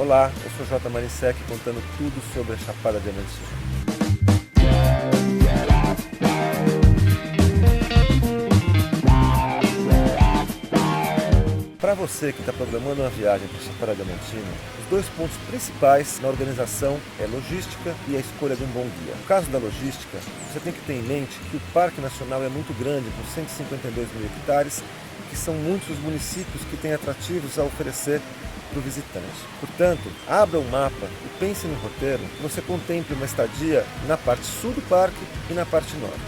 Olá, eu sou J. Marisek contando tudo sobre a Chapada Diamantina. Para você que está programando uma viagem para a Chapada Diamantina, os dois pontos principais na organização é logística e a escolha de um bom guia. No caso da logística, você tem que ter em mente que o Parque Nacional é muito grande, com 152 mil hectares, e que são muitos os municípios que têm atrativos a oferecer para o visitante. Portanto, abra o mapa e pense no roteiro que você contemple uma estadia na parte sul do parque e na parte norte.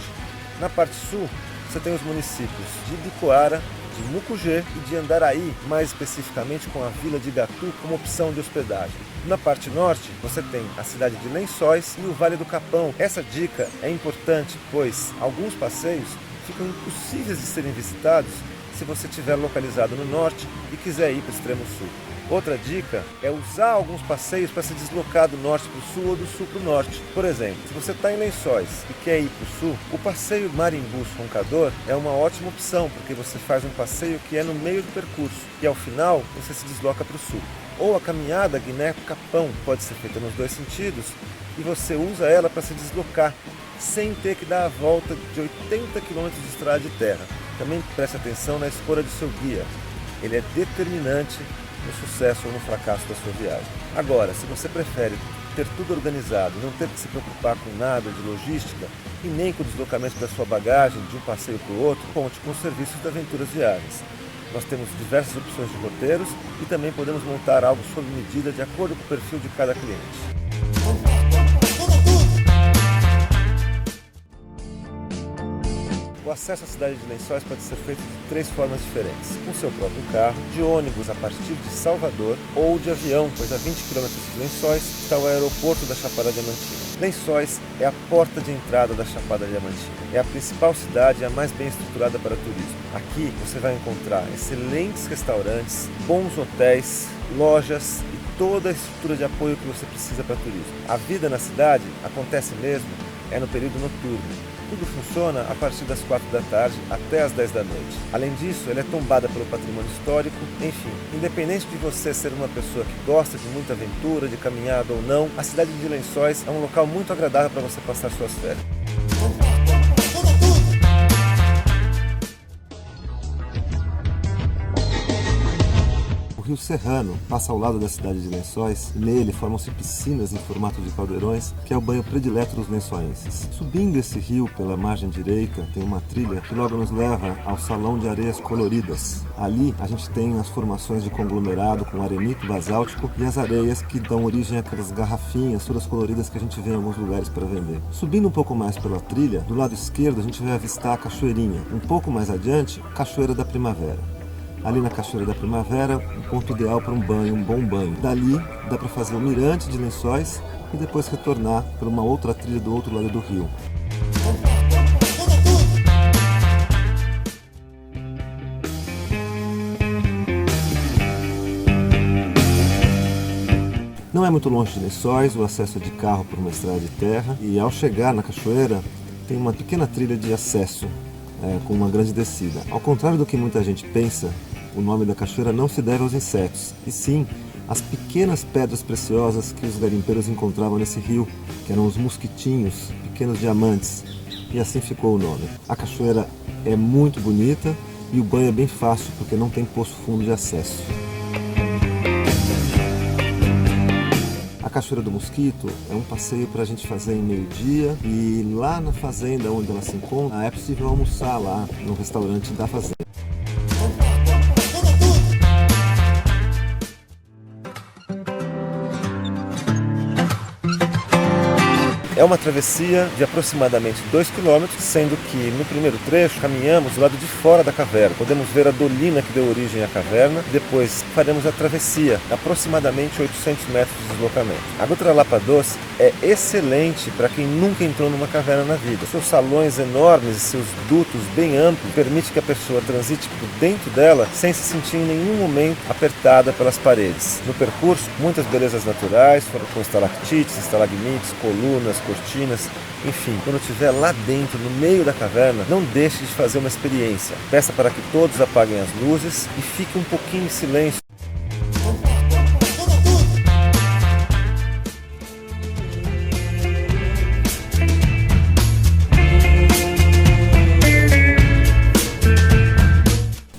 Na parte sul, você tem os municípios de Ibicoara, de Mucugê e de Andaraí, mais especificamente com a vila de Igatu como opção de hospedagem. Na parte norte, você tem a cidade de Lençóis e o Vale do Capão. Essa dica é importante, pois alguns passeios ficam impossíveis de serem visitados se você estiver localizado no norte e quiser ir para o extremo sul. Outra dica é usar alguns passeios para se deslocar do norte para o sul ou do sul para o norte. Por exemplo, se você está em Lençóis e quer ir para o sul, o passeio Marimbus-Roncador é uma ótima opção, porque você faz um passeio que é no meio do percurso e ao final você se desloca para o sul. Ou a caminhada Guiné-Capão pode ser feita nos dois sentidos e você usa ela para se deslocar sem ter que dar a volta de 80 km de estrada de terra. Também preste atenção na escolha do seu guia. Ele é determinante no sucesso ou no fracasso da sua viagem. Agora, se você prefere ter tudo organizado e não ter que se preocupar com nada de logística e nem com o deslocamento da sua bagagem de um passeio para o outro, conte com os serviços da Aventuras Viagens. Nós temos diversas opções de roteiros e também podemos montar algo sob medida de acordo com o perfil de cada cliente. O acesso à cidade de Lençóis pode ser feito de três formas diferentes: com seu próprio carro, de ônibus a partir de Salvador ou de avião, pois a 20 km de Lençóis está o aeroporto da Chapada Diamantina. Lençóis é a porta de entrada da Chapada Diamantina. É a principal cidade e a mais bem estruturada para turismo. Aqui você vai encontrar excelentes restaurantes, bons hotéis, lojas e toda a estrutura de apoio que você precisa para turismo. A vida na cidade acontece mesmo no período noturno. Tudo funciona a partir das 4 da tarde até as 10 da noite. Além disso, ela é tombada pelo patrimônio histórico. Enfim, independente de você ser uma pessoa que gosta de muita aventura, de caminhada ou não, a cidade de Lençóis é um local muito agradável para você passar suas férias. O Rio Serrano passa ao lado da cidade de Lençóis e nele formam-se piscinas em formato de caldeirões, que é o banho predileto dos lençoenses. Subindo esse rio pela margem direita, tem uma trilha que logo nos leva ao Salão de Areias Coloridas. Ali a gente tem as formações de conglomerado com arenito basáltico e as areias que dão origem àquelas garrafinhas todas coloridas que a gente vê em alguns lugares para vender. Subindo um pouco mais pela trilha, do lado esquerdo a gente vai avistar a Cachoeirinha. Um pouco mais adiante, Cachoeira da Primavera. Ali na Cachoeira da Primavera, um ponto ideal para um banho, um bom banho. Dali dá para fazer o mirante de Lençóis e depois retornar para uma outra trilha do outro lado do rio. Não é muito longe de Lençóis, o acesso é de carro por uma estrada de terra e ao chegar na cachoeira tem uma pequena trilha de acesso com uma grande descida. Ao contrário do que muita gente pensa, o nome da cachoeira não se deve aos insetos, e sim às pequenas pedras preciosas que os garimpeiros encontravam nesse rio, que eram os mosquitinhos, pequenos diamantes, e assim ficou o nome. A cachoeira é muito bonita e o banho é bem fácil, porque não tem poço fundo de acesso. A Cachoeira do Mosquito é um passeio para a gente fazer em meio-dia e lá na fazenda onde ela se encontra é possível almoçar lá no restaurante da fazenda. É uma travessia de aproximadamente 2 km, sendo que no primeiro trecho caminhamos do lado de fora da caverna. Podemos ver a dolina que deu origem à caverna, depois faremos a travessia, aproximadamente 800 metros de deslocamento. A Gruta Lapa Doce é excelente para quem nunca entrou numa caverna na vida. Seus salões enormes e seus dutos bem amplos permitem que a pessoa transite por dentro dela sem se sentir em nenhum momento apertada pelas paredes. No percurso, muitas belezas naturais, com estalactites, estalagmites, colunas, cortinas, enfim, quando estiver lá dentro, no meio da caverna, não deixe de fazer uma experiência. Peça para que todos apaguem as luzes e fique um pouquinho em silêncio.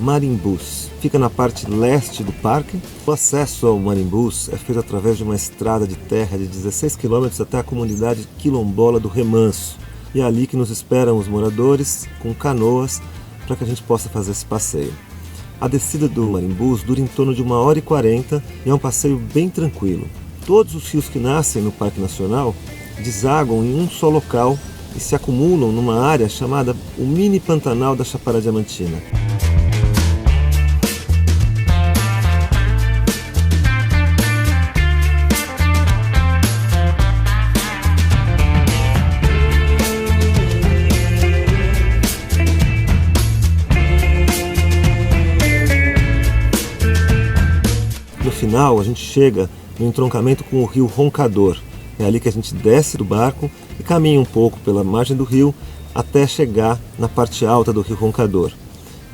Marimbus. Fica na parte leste do parque. O acesso ao Marimbus é feito através de uma estrada de terra de 16 km até a comunidade quilombola do Remanso. E é ali que nos esperam os moradores com canoas para que a gente possa fazer esse passeio. A descida do Marimbus dura em torno de 1h40 e é um passeio bem tranquilo. Todos os rios que nascem no Parque Nacional desaguam em um só local e se acumulam numa área chamada o Mini Pantanal da Chapada Diamantina. No final, a gente chega no entroncamento com o rio Roncador. É ali que a gente desce do barco e caminha um pouco pela margem do rio até chegar na parte alta do rio Roncador.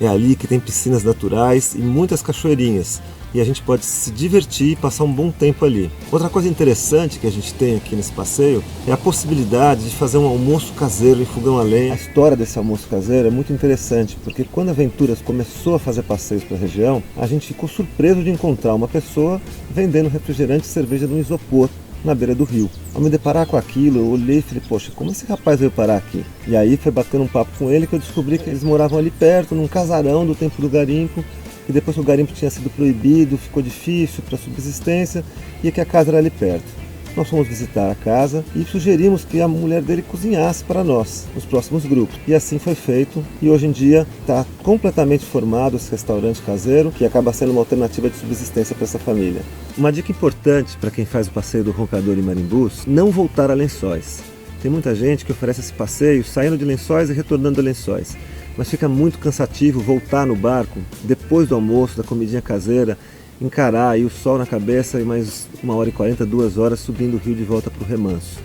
É ali que tem piscinas naturais e muitas cachoeirinhas, e a gente pode se divertir e passar um bom tempo ali. Outra coisa interessante que a gente tem aqui nesse passeio é a possibilidade de fazer um almoço caseiro em fogão a lenha. A história desse almoço caseiro é muito interessante, porque quando a Aventuras começou a fazer passeios para a região, a gente ficou surpreso de encontrar uma pessoa vendendo refrigerante e cerveja no isopor na beira do rio. Ao me deparar com aquilo, eu olhei e falei, poxa, como esse rapaz veio parar aqui? E aí foi batendo um papo com ele que eu descobri que eles moravam ali perto, num casarão do tempo do garimpo, e depois que o garimpo tinha sido proibido, ficou difícil para subsistência, e que a casa era ali perto. Nós fomos visitar a casa e sugerimos que a mulher dele cozinhasse para nós, nos próximos grupos. E assim foi feito, e hoje em dia está completamente formado esse restaurante caseiro, que acaba sendo uma alternativa de subsistência para essa família. Uma dica importante para quem faz o passeio do Roncador e Marimbus: não voltar a Lençóis. Tem muita gente que oferece esse passeio saindo de Lençóis e retornando a Lençóis, mas fica muito cansativo voltar no barco depois do almoço, da comidinha caseira, encarar aí o sol na cabeça e mais 1h40, 2 horas subindo o rio de volta para o Remanso.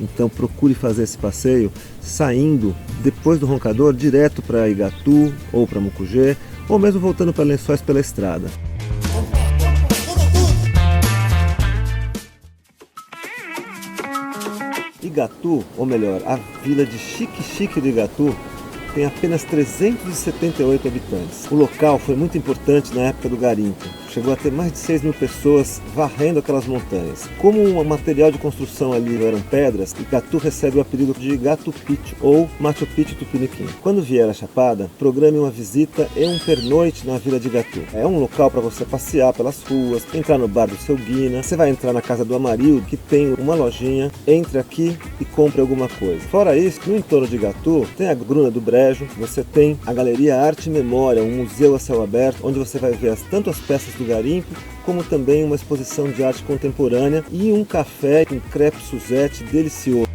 Então procure fazer esse passeio saindo depois do Roncador direto para Igatu ou para Mucugê, ou mesmo voltando para Lençóis pela estrada. Igatu, ou melhor, a vila de Xique-Xique do Igatu, tem apenas 378 habitantes. O local foi muito importante na época do garimpo. Chegou a ter mais de 6 mil pessoas varrendo aquelas montanhas. Como o material de construção ali eram pedras, Igatu recebe o apelido de Igatu Picchu ou Machu Picchu Tupiniquim. Quando vier a Chapada, programe uma visita e um pernoite na vila de Igatu. É um local para você passear pelas ruas, entrar no bar do seu guina. Você vai entrar na casa do Amarildo, que tem uma lojinha. Entre aqui e compre alguma coisa. Fora isso, no entorno de Igatu, tem a Gruna do Brejo, você tem a Galeria Arte e Memória, um museu a céu aberto, onde você vai ver tanto as peças do garimpo, como também uma exposição de arte contemporânea e um café com crepe Suzette delicioso.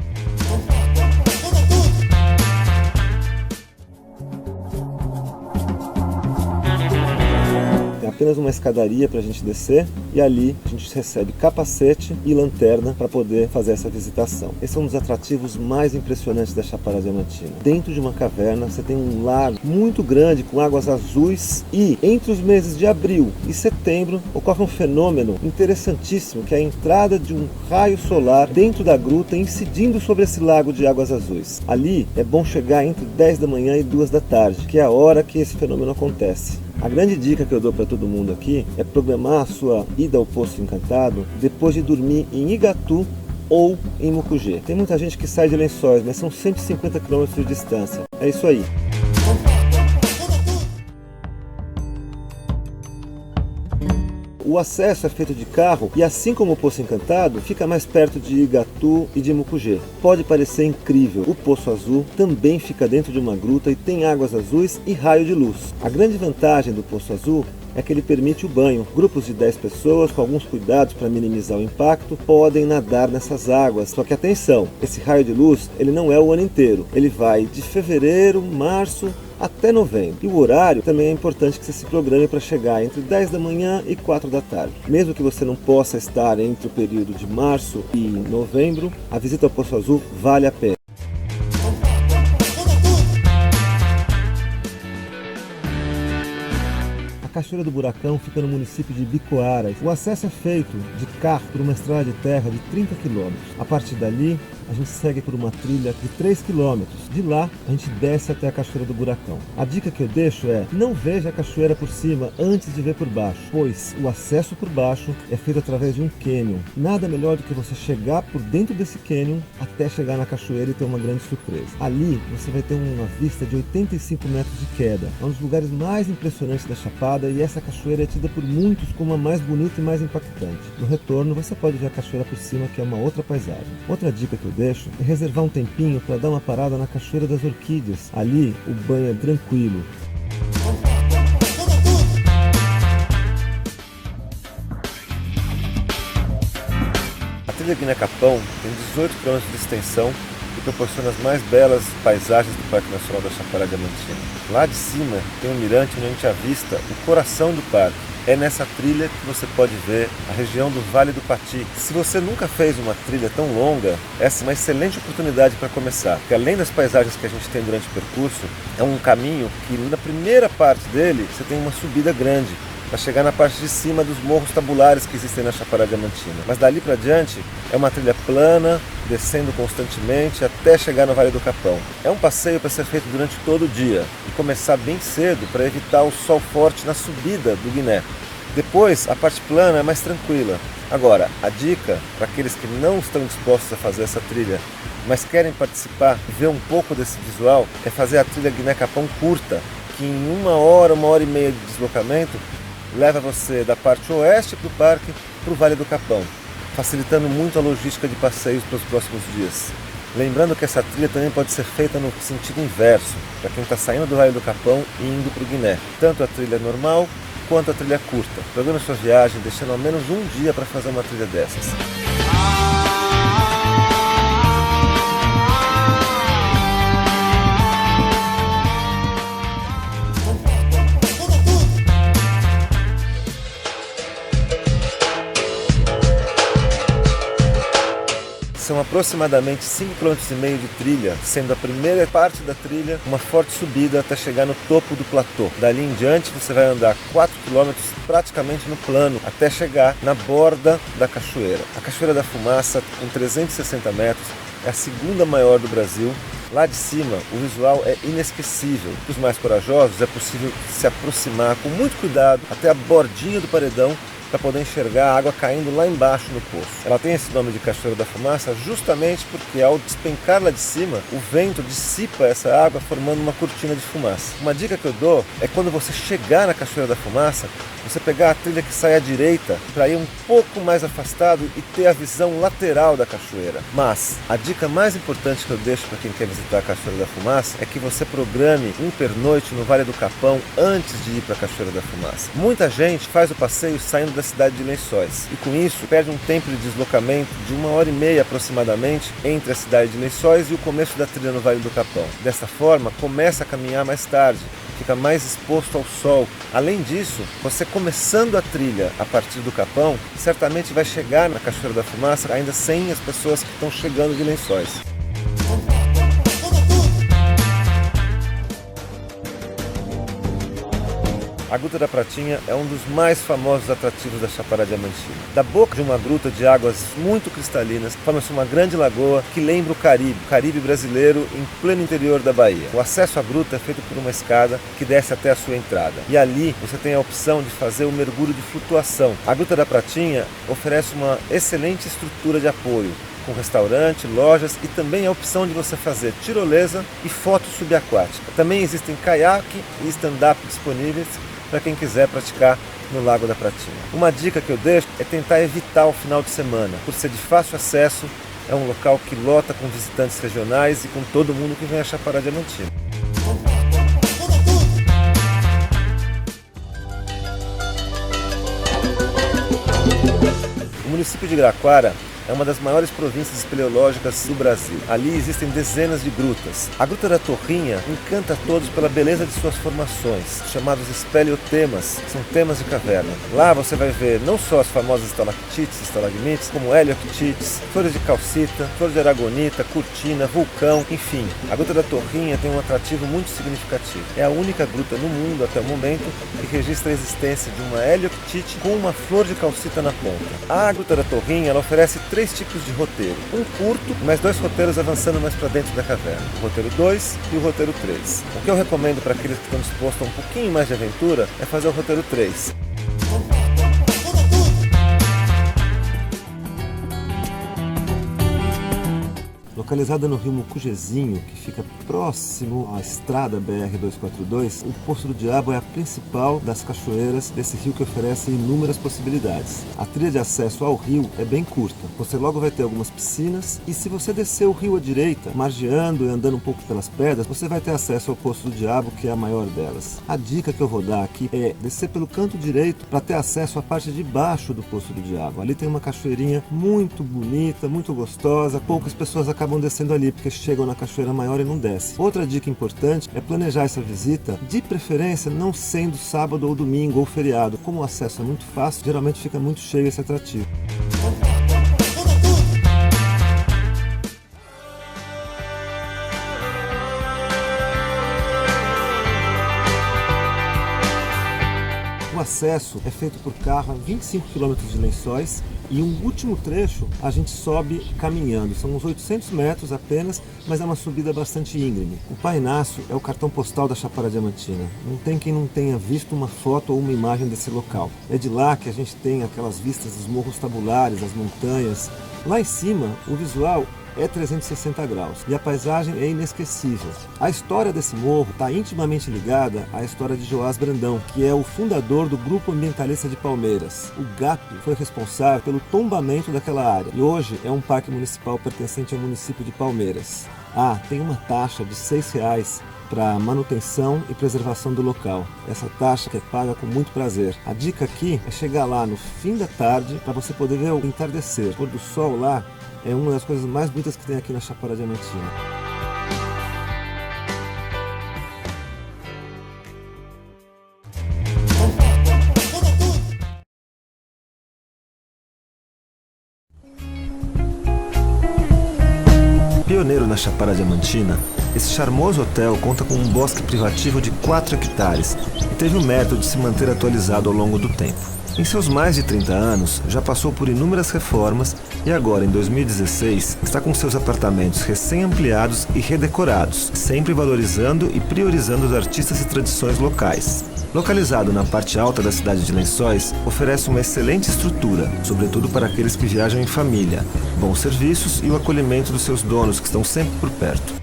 Tem apenas uma escadaria para a gente descer e ali a gente recebe capacete e lanterna para poder fazer essa visitação. Esse é um dos atrativos mais impressionantes da Chapada Diamantina. Dentro de uma caverna você tem um lago muito grande com águas azuis e entre os meses de abril e setembro ocorre um fenômeno interessantíssimo, que é a entrada de um raio solar dentro da gruta incidindo sobre esse lago de águas azuis. Ali é bom chegar entre 10 da manhã e 2 da tarde, que é a hora que esse fenômeno acontece. A grande dica que eu dou para todo mundo aqui é programar a sua ida ao Poço Encantado depois de dormir em Igatu ou em Mucugê. Tem muita gente que sai de Lençóis, mas são 150 km de distância. É isso aí. O acesso é feito de carro e, assim como o Poço Encantado, fica mais perto de Igatu e de Mucugê. Pode parecer incrível, o Poço Azul também fica dentro de uma gruta e tem águas azuis e raio de luz. A grande vantagem do Poço Azul é que ele permite o banho. Grupos de 10 pessoas, com alguns cuidados para minimizar o impacto, podem nadar nessas águas. Só que atenção, esse raio de luz ele não é o ano inteiro. Ele vai de fevereiro, março até novembro. E o horário também é importante que você se programe para chegar entre 10 da manhã e 4 da tarde. Mesmo que você não possa estar entre o período de março e novembro, a visita ao Poço Azul vale a pena. A Cachoeira do Buracão fica no município de Bicoara. O acesso é feito de carro por uma estrada de terra de 30 km. A partir dali, a gente segue por uma trilha de 3 quilômetros. De lá, a gente desce até a Cachoeira do Buracão. A dica que eu deixo é: não veja a cachoeira por cima antes de ver por baixo, pois o acesso por baixo é feito através de um cânion. Nada melhor do que você chegar por dentro desse cânion até chegar na cachoeira e ter uma grande surpresa. Ali, você vai ter uma vista de 85 metros de queda. É um dos lugares mais impressionantes da Chapada e essa cachoeira é tida por muitos como a mais bonita e mais impactante. No retorno, você pode ver a cachoeira por cima, que é uma outra paisagem. Outra dica que eu deixo é reservar um tempinho para dar uma parada na Cachoeira das Orquídeas. Ali, o banho é tranquilo. A trilha Guiné-Capão tem 18 km de extensão e proporciona as mais belas paisagens do Parque Nacional da Chapada Diamantina. Lá de cima tem um mirante onde a gente avista o coração do parque. É nessa trilha que você pode ver a região do Vale do Pati. Se você nunca fez uma trilha tão longa, essa é uma excelente oportunidade para começar. Porque além das paisagens que a gente tem durante o percurso, é um caminho que na primeira parte dele você tem uma subida grande para chegar na parte de cima dos morros tabulares que existem na Chapada Diamantina. Mas dali para diante é uma trilha plana, descendo constantemente até chegar no Vale do Capão. É um passeio para ser feito durante todo o dia e começar bem cedo para evitar o sol forte na subida do Guiné. Depois, a parte plana é mais tranquila. Agora, a dica para aqueles que não estão dispostos a fazer essa trilha, mas querem participar e ver um pouco desse visual, é fazer a trilha Guiné-Capão curta, que em 1 hora e meia de deslocamento, leva você da parte oeste do parque para o Vale do Capão, facilitando muito a logística de passeios para os próximos dias. Lembrando que essa trilha também pode ser feita no sentido inverso, para quem está saindo do Vale do Capão e indo para o Guiné. Tanto a trilha normal quanto a trilha curta. Programe sua viagem, deixando ao menos um dia para fazer uma trilha dessas. São aproximadamente 5,5 km de trilha, sendo a primeira parte da trilha uma forte subida até chegar no topo do platô. Dali em diante você vai andar 4 km praticamente no plano, até chegar na borda da cachoeira. A Cachoeira da Fumaça, com 360 metros, é a segunda maior do Brasil. Lá de cima, o visual é inesquecível. Para os mais corajosos, é possível se aproximar com muito cuidado até a bordinha do paredão, para poder enxergar a água caindo lá embaixo no poço. Ela tem esse nome de Cachoeira da Fumaça justamente porque ao despencar lá de cima, o vento dissipa essa água formando uma cortina de fumaça. Uma dica que eu dou é quando você chegar na Cachoeira da Fumaça, você pegar a trilha que sai à direita para ir um pouco mais afastado e ter a visão lateral da cachoeira. Mas a dica mais importante que eu deixo para quem quer visitar a Cachoeira da Fumaça é que você programe um pernoite no Vale do Capão antes de ir para a Cachoeira da Fumaça. Muita gente faz o passeio saindo da cidade de Lençóis e com isso perde um tempo de deslocamento de 1 hora e meia aproximadamente entre a cidade de Lençóis e o começo da trilha no Vale do Capão. Desta forma, começa a caminhar mais tarde, fica mais exposto ao sol. Além disso, você começando a trilha a partir do Capão, certamente vai chegar na Cachoeira da Fumaça ainda sem as pessoas que estão chegando de Lençóis. A Gruta da Pratinha é um dos mais famosos atrativos da Chapada Diamantina. Da boca de uma gruta de águas muito cristalinas, forma-se uma grande lagoa que lembra o Caribe brasileiro em pleno interior da Bahia. O acesso à gruta é feito por uma escada que desce até a sua entrada. E ali você tem a opção de fazer o mergulho de flutuação. A Gruta da Pratinha oferece uma excelente estrutura de apoio, com restaurante, lojas e também a opção de você fazer tirolesa e foto subaquática. Também existem caiaque e stand-up disponíveis para quem quiser praticar no Lago da Pratinha. Uma dica que eu deixo é tentar evitar o final de semana. Por ser de fácil acesso, é um local que lota com visitantes regionais e com todo mundo que vem a Chapada Diamantina. O município de Iraquara é uma das maiores províncias espeleológicas do Brasil. Ali existem dezenas de grutas. A Gruta da Torrinha encanta todos pela beleza de suas formações, chamados espeleotemas, que são temas de caverna. Lá você vai ver não só as famosas estalactites e estalagmites, como helioctites, flores de calcita, flor de aragonita, cortina, vulcão, enfim. A Gruta da Torrinha tem um atrativo muito significativo. É a única gruta no mundo até o momento que registra a existência de uma helioctite com uma flor de calcita na ponta. A Gruta da Torrinha ela oferece 3 3 tipos de roteiro. Um curto, mais 2 roteiros avançando mais para dentro da caverna. O roteiro 2 e o roteiro 3. O que eu recomendo para aqueles que estão dispostos a um pouquinho mais de aventura é fazer o roteiro 3. Localizada no rio Mucujezinho, que fica próximo à estrada BR-242, o Poço do Diabo é a principal das cachoeiras desse rio que oferece inúmeras possibilidades. A trilha de acesso ao rio é bem curta, você logo vai ter algumas piscinas e se você descer o rio à direita, margeando e andando um pouco pelas pedras, você vai ter acesso ao Poço do Diabo, que é a maior delas. A dica que eu vou dar aqui é descer pelo canto direito para ter acesso à parte de baixo do Poço do Diabo. Ali tem uma cachoeirinha muito bonita, muito gostosa, poucas pessoas acabam descendo ali porque chegam na cachoeira maior e não descem. Outra dica importante é planejar essa visita, de preferência não sendo sábado ou domingo ou feriado. Como o acesso é muito fácil, geralmente fica muito cheio esse atrativo. O acesso é feito por carro a 25 km de Lençóis e um último trecho a gente sobe caminhando. São uns 800 metros apenas, mas é uma subida bastante íngreme. O Pai Inácio é o cartão postal da Chapada Diamantina. Não tem quem não tenha visto uma foto ou uma imagem desse local. É de lá que a gente tem aquelas vistas dos morros tabulares, as montanhas. Lá em cima, o visual é 360 graus e a paisagem é inesquecível. A história desse morro está intimamente ligada à história de Joás Brandão, que é o fundador do Grupo Ambientalista de Palmeiras. O GAP foi responsável pelo tombamento daquela área e hoje é um parque municipal pertencente ao município de Palmeiras. Tem uma taxa de R$6 para manutenção e preservação do local. Essa taxa que é paga com muito prazer. A dica aqui é chegar lá no fim da tarde para você poder ver o entardecer. O pôr do sol lá é uma das coisas mais bonitas que tem aqui na Chapada Diamantina. Pioneiro na Chapada Diamantina, esse charmoso hotel conta com um bosque privativo de 4 hectares e teve o mérito de se manter atualizado ao longo do tempo. Em seus mais de 30 anos, já passou por inúmeras reformas e agora, em 2016, está com seus apartamentos recém-ampliados e redecorados, sempre valorizando e priorizando os artistas e tradições locais. Localizado na parte alta da cidade de Lençóis, oferece uma excelente estrutura, sobretudo para aqueles que viajam em família, bons serviços e o acolhimento dos seus donos, que estão sempre por perto.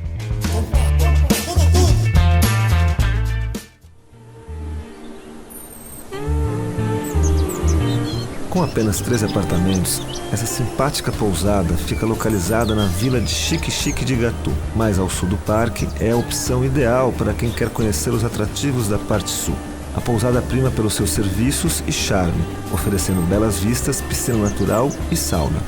Com apenas 3 apartamentos, essa simpática pousada fica localizada na vila de Xique-Xique de Igatu. Mais ao sul do parque, é a opção ideal para quem quer conhecer os atrativos da parte sul. A pousada prima pelos seus serviços e charme, oferecendo belas vistas, piscina natural e sauna.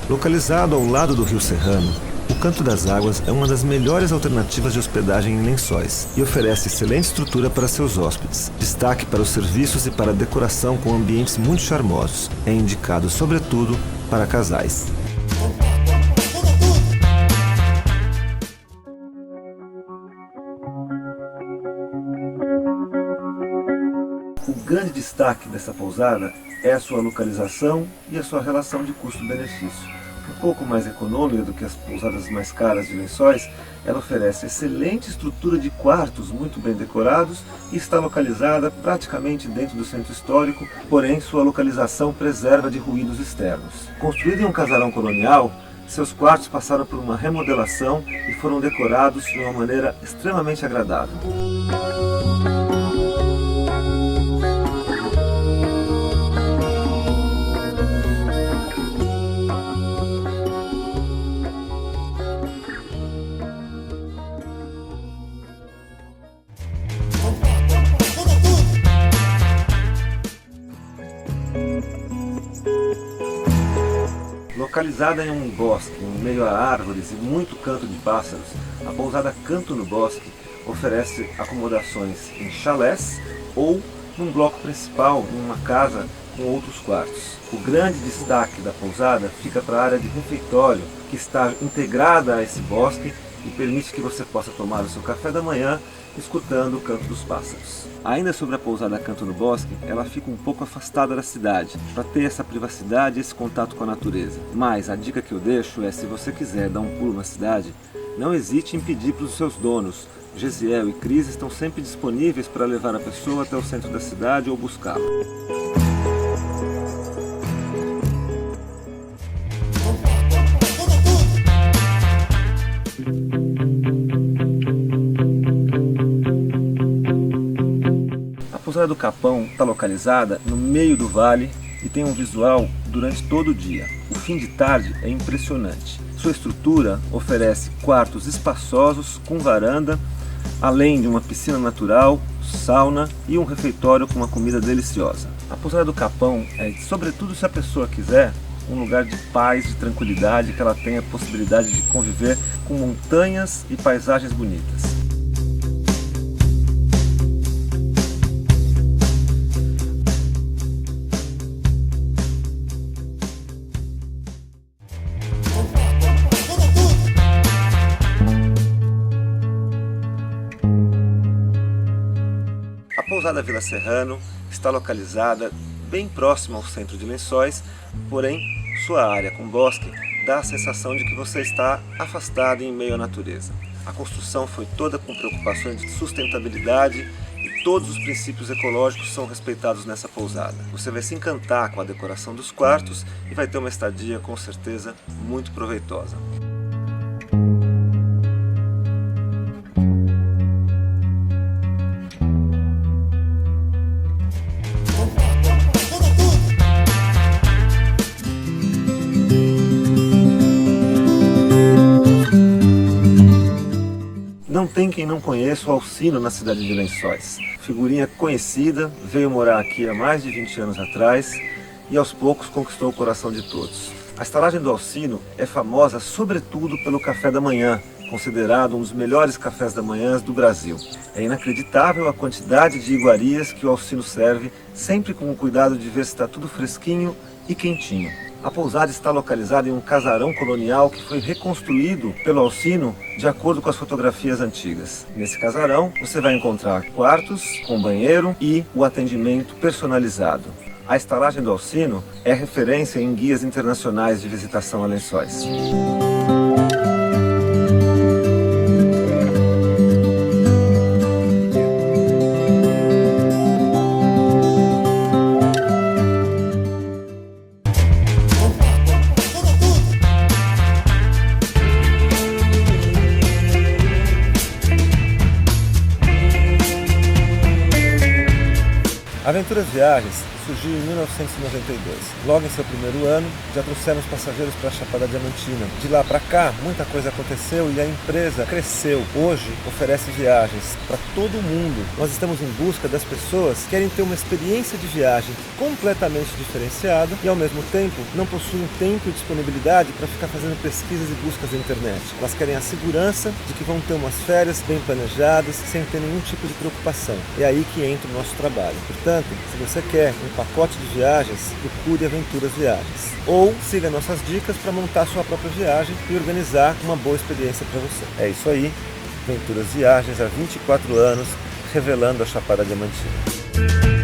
Localizado ao lado do Rio Serrano, o Canto das Águas é uma das melhores alternativas de hospedagem em Lençóis e oferece excelente estrutura para seus hóspedes. Destaque para os serviços e para a decoração com ambientes muito charmosos. É indicado, sobretudo, para casais. O grande destaque dessa pousada é a sua localização e a sua relação de custo-benefício. Um pouco mais econômica do que as pousadas mais caras de Lençóis, ela oferece excelente estrutura de quartos muito bem decorados e está localizada praticamente dentro do centro histórico, porém sua localização preserva de ruídos externos. Construída em um casarão colonial, seus quartos passaram por uma remodelação e foram decorados de uma maneira extremamente agradável. Localizada em um bosque, em meio a árvores e muito canto de pássaros, a pousada Canto no Bosque oferece acomodações em chalés ou num bloco principal, em uma casa com outros quartos. O grande destaque da pousada fica para a área de refeitório, que está integrada a esse bosque e permite que você possa tomar o seu café da manhã escutando o canto dos pássaros. Ainda sobre a pousada Canto no Bosque, ela fica um pouco afastada da cidade, para ter essa privacidade e esse contato com a natureza. Mas a dica que eu deixo é, se você quiser dar um pulo na cidade, não hesite em pedir para os seus donos. Gesiel e Cris estão sempre disponíveis para levar a pessoa até o centro da cidade ou buscá-la. A pousada do Capão está localizada no meio do vale e tem um visual durante todo o dia. O fim de tarde é impressionante. Sua estrutura oferece quartos espaçosos com varanda, além de uma piscina natural, sauna e um refeitório com uma comida deliciosa. A pousada do Capão é, sobretudo se a pessoa quiser, um lugar de paz, de tranquilidade, que ela tenha a possibilidade de conviver com montanhas e paisagens bonitas. A pousada Vila Serrano está localizada bem próximo ao centro de Lençóis, porém sua área com bosque dá a sensação de que você está afastado em meio à natureza. A construção foi toda com preocupações de sustentabilidade e todos os princípios ecológicos são respeitados nessa pousada. Você vai se encantar com a decoração dos quartos e vai ter uma estadia com certeza muito proveitosa. Não tem quem não conheça o Alcino na cidade de Lençóis. Figurinha conhecida, veio morar aqui há mais de 20 anos atrás e aos poucos conquistou o coração de todos. A estalagem do Alcino é famosa sobretudo pelo café da manhã, considerado um dos melhores cafés da manhã do Brasil. É inacreditável a quantidade de iguarias que o Alcino serve, sempre com o cuidado de ver se está tudo fresquinho e quentinho. A pousada está localizada em um casarão colonial que foi reconstruído pelo Alcino de acordo com as fotografias antigas. Nesse casarão você vai encontrar quartos com banheiro e o atendimento personalizado. A estalagem do Alcino é referência em guias internacionais de visitação a Lençóis. Aventuras Viagens surgiu em 1992. Logo em seu primeiro ano, já trouxemos passageiros para a Chapada Diamantina. De lá para cá, muita coisa aconteceu e a empresa cresceu. Hoje, oferece viagens para todo mundo. Nós estamos em busca das pessoas que querem ter uma experiência de viagem completamente diferenciada e, ao mesmo tempo, não possuem tempo e disponibilidade para ficar fazendo pesquisas e buscas na internet. Elas querem a segurança de que vão ter umas férias bem planejadas, sem ter nenhum tipo de preocupação. É aí que entra o nosso trabalho. Portanto, se você quer um pacote de viagens, procure Aventuras Viagens. Ou siga nossas dicas para montar sua própria viagem e organizar uma boa experiência para você. É isso aí, Aventuras Viagens há 24 anos, revelando a Chapada Diamantina.